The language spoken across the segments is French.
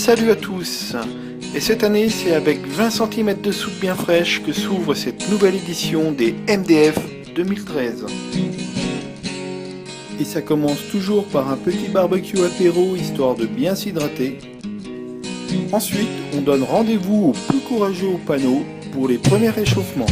Salut à tous. Et cette année, c'est avec 20 cm de soupe bien fraîche que s'ouvre cette nouvelle édition des MDF 2013. Et ça commence toujours par un petit barbecue apéro histoire de bien s'hydrater. Ensuite, on donne rendez-vous aux plus courageux au panneau pour les premiers réchauffements.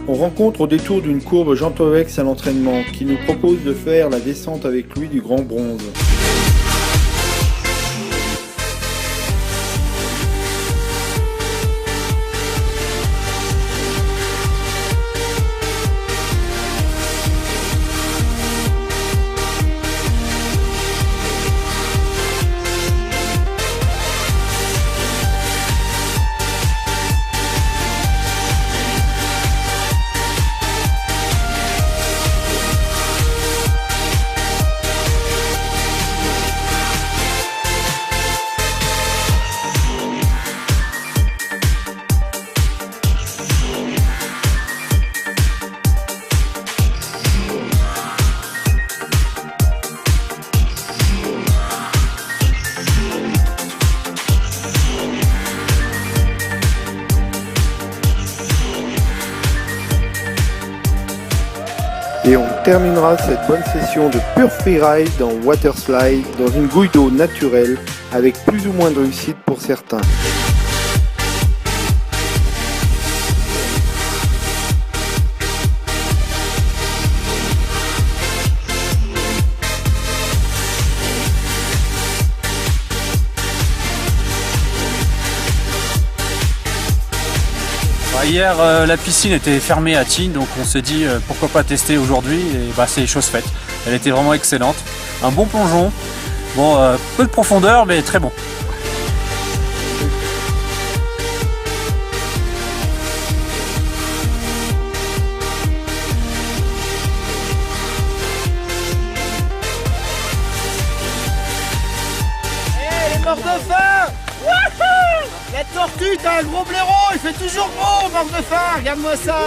On rencontre au détour d'une courbe Jean Tovex à l'entraînement qui nous propose de faire la descente avec lui du Grand Bronze. Et on terminera cette bonne session de pure freeride en waterslide dans une gouille d'eau naturelle avec plus ou moins de réussite pour certains. Hier, la piscine était fermée à Tignes, donc on s'est dit pourquoi pas tester aujourd'hui, et c'est chose faite. Elle était vraiment excellente. Un bon plongeon, peu de profondeur, mais très bon. Hey, les morts de faim! Wouhou! La tortue, t'as un gros blaireau, il fait toujours beau, mort de faim, regarde-moi ça.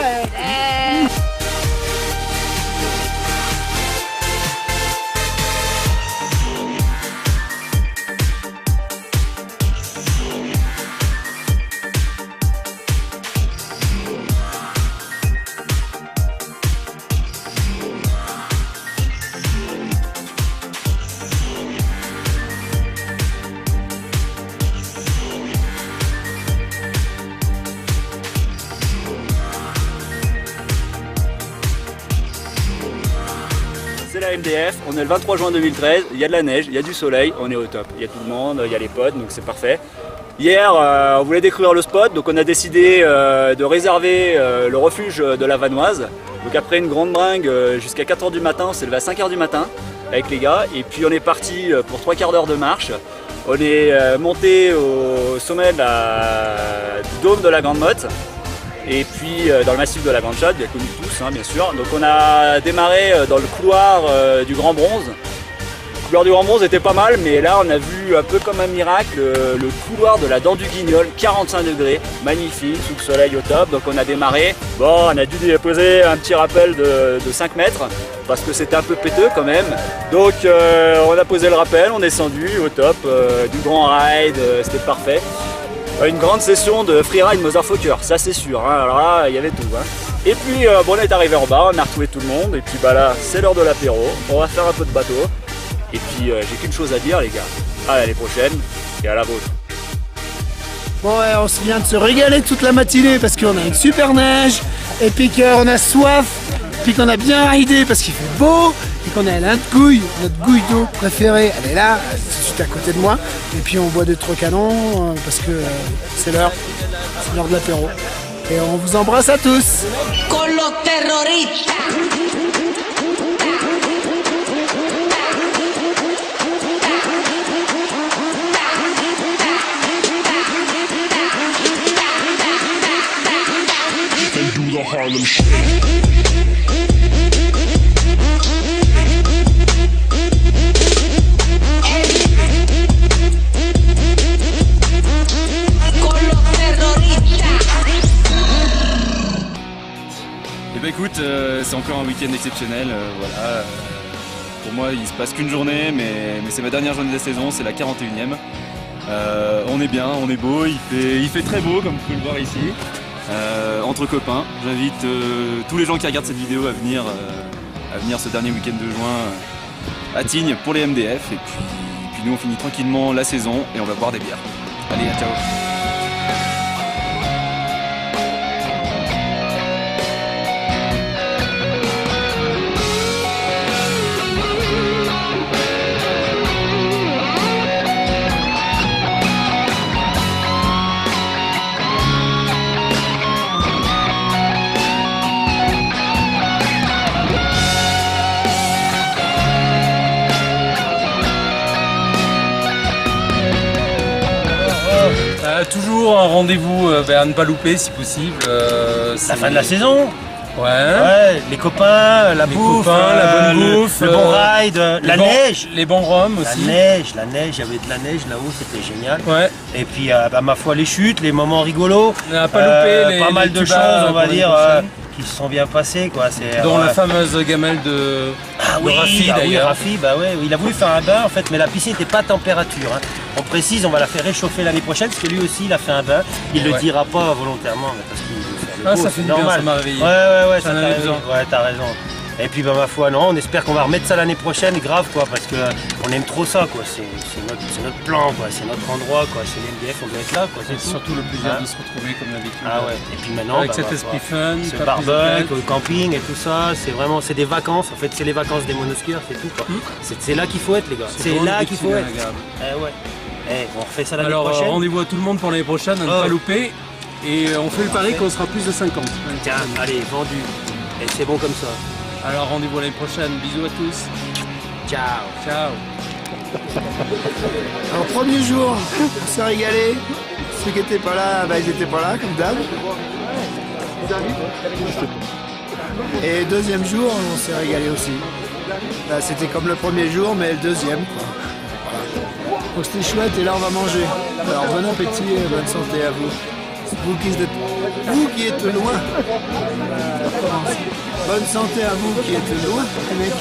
C'est la MDF, on est le 23 juin 2013, il y a de la neige, il y a du soleil, on est au top. Il y a tout le monde, il y a les potes, donc c'est parfait. Hier, on voulait découvrir le spot, donc on a décidé de réserver le refuge de la Vanoise. Donc après une grande bringue jusqu'à 4 h du matin, on s'est levé à 5 h du matin avec les gars. Et puis on est parti pour 3/4 d'heure de marche. On est monté au sommet du dôme de la Grande Motte. Et puis dans le massif de la Grande Chaude, bien connu tous, bien sûr. Donc on a démarré dans le couloir du Grand Bronze. Le couloir du Grand Bronze était pas mal, mais là on a vu un peu comme un miracle le couloir de la Dent du Guignol, 45 degrés, magnifique, sous le soleil au top. Donc on a démarré. Bon, on a dû déposer un petit rappel de 5 mètres, parce que c'était un peu péteux quand même. Donc on a posé le rappel, on est descendu au top, du grand ride, c'était parfait. Une grande session de freeride Motherfucker, ça c'est sûr, alors là il y avait tout. Et puis on est arrivé en bas, on a retrouvé tout le monde, et puis là c'est l'heure de l'apéro, on va faire un peu de bateau. Et puis j'ai qu'une chose à dire les gars, à l'année prochaine et à la vôtre. Bon ouais, on se vient de se régaler toute la matinée parce qu'on a une super neige, et puis qu'on a soif, puis qu'on a bien ridé parce qu'il fait beau et qu'on a notre gouille d'eau préférée, elle est là, juste à côté de moi. Et puis on boit des trois canons parce que c'est l'heure de l'apéro. Et on vous embrasse à tous. Con los terroristas. Harlem Shake. Eh ben écoute, c'est encore un week-end exceptionnel, voilà. Pour moi il se passe qu'une journée, mais c'est ma dernière journée de la saison, c'est la 41e. On est bien, on est beau, il fait très beau comme vous pouvez le voir ici. Entre copains, j'invite tous les gens qui regardent cette vidéo à venir ce dernier week-end de juin à Tignes pour les MDF. Et puis nous on finit tranquillement la saison et on va boire des bières. Allez, ciao. Toujours un rendez-vous à ne pas louper si possible. La fin de la saison. Ouais, les copains, la bouffe, la bonne bouffe, le bon ride, la neige. Les bons rhums aussi. La neige, il y avait de la neige là-haut, c'était génial. Ouais. Et puis ma foi les chutes, les moments rigolos. On n'a pas loupé pas mal de choses, on va dire, qui se sont bien passées quoi. Dont la fameuse gamelle de Rafi d'ailleurs. Rafi, bah ouais, il a voulu faire un bain en fait, mais la piscine n'était pas à température. Hein. On précise, on va la faire réchauffer l'année prochaine parce que lui aussi il a fait un bain. Il le dira pas volontairement, mais parce qu'il veut faire le beau, ça fait normal. bien, ça m'a réveillé. Ouais, ça en avait besoin. Ouais, t'as raison. Et puis ma foi non, on espère qu'on va remettre ça l'année prochaine, grave quoi, parce que on aime trop ça quoi. C'est notre plan quoi, c'est notre endroit quoi, c'est l'MDF, on doit être là quoi. C'est surtout le plaisir de se retrouver comme d'habitude. Ah ouais. Et puis maintenant avec cet esprit fun, ce barbecue, le camping et tout ça, c'est des vacances. En fait, c'est les vacances des monosquieurs, c'est tout quoi. C'est là qu'il faut être les gars. C'est là qu'il faut être. On refait ça l'année prochaine. Alors rendez-vous à tout le monde pour l'année prochaine, à ne pas louper. Et on fait le pari qu'on sera plus de 50. Tiens, allez, vendu. Et c'est bon comme ça. Alors rendez-vous l'année prochaine, bisous à tous. Ciao. Ciao. Alors premier jour, on s'est régalé. Ceux qui n'étaient pas là, bah, ils n'étaient pas là comme d'hab. Et deuxième jour, on s'est régalé aussi. Là, c'était comme le premier jour, mais le deuxième quoi. Voilà. Donc c'était chouette et là on va manger. Alors bon appétit et bonne santé à vous. Vous qui êtes loin. Bonne santé à vous qui êtes loin, les mecs.